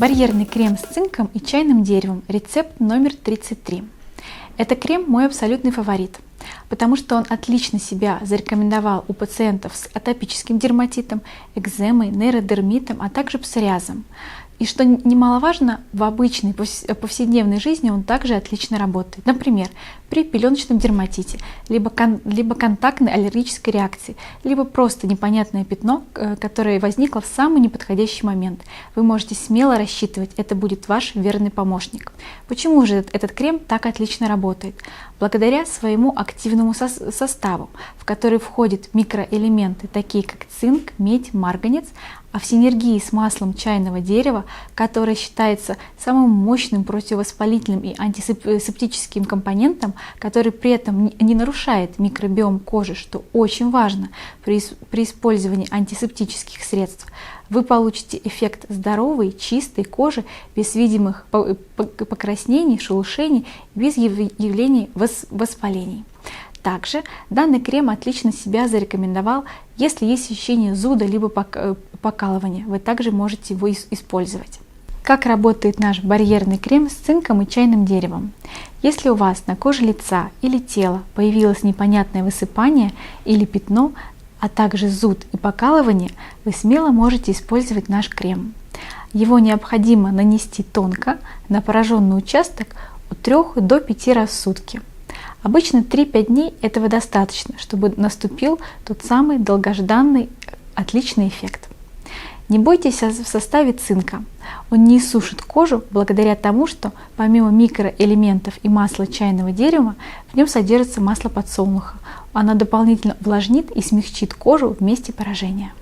Барьерный крем с цинком и чайным деревом. Рецепт номер 33. Это крем мой абсолютный фаворит, потому что он отлично себя зарекомендовал у пациентов с атопическим дерматитом, экземой, нейродермитом, а также псориазом. И что немаловажно, в обычной повседневной жизни он также отлично работает. Например, при пеленочном дерматите, либо контактной аллергической реакции, либо просто непонятное пятно, которое возникло в самый неподходящий момент. Вы можете смело рассчитывать, это будет ваш верный помощник. Почему же этот крем так отлично работает? Благодаря своему активному составу, в который входят микроэлементы, такие как цинк, медь, марганец, а в синергии с маслом чайного дерева, которое считается самым мощным противовоспалительным и антисептическим компонентом, который при этом не нарушает микробиом кожи, что очень важно при использовании антисептических средств, вы получите эффект здоровой, чистой кожи, без видимых покраснений, шелушений, без явлений воспалений. Также данный крем отлично себя зарекомендовал, если есть ощущение зуда либо покалывания. Вы также можете его использовать. Как работает наш барьерный крем с цинком и чайным деревом? Если у вас на коже лица или тела появилось непонятное высыпание или пятно, а также зуд и покалывание, вы смело можете использовать наш крем. Его необходимо нанести тонко на пораженный участок от 3 до 5 раз в сутки. Обычно 3-5 дней этого достаточно, чтобы наступил тот самый долгожданный отличный эффект. Не бойтесь в составе цинка. Он не иссушит кожу благодаря тому, что помимо микроэлементов и масла чайного дерева, в нем содержится масло подсолнуха. Оно дополнительно увлажнит и смягчит кожу в месте поражения.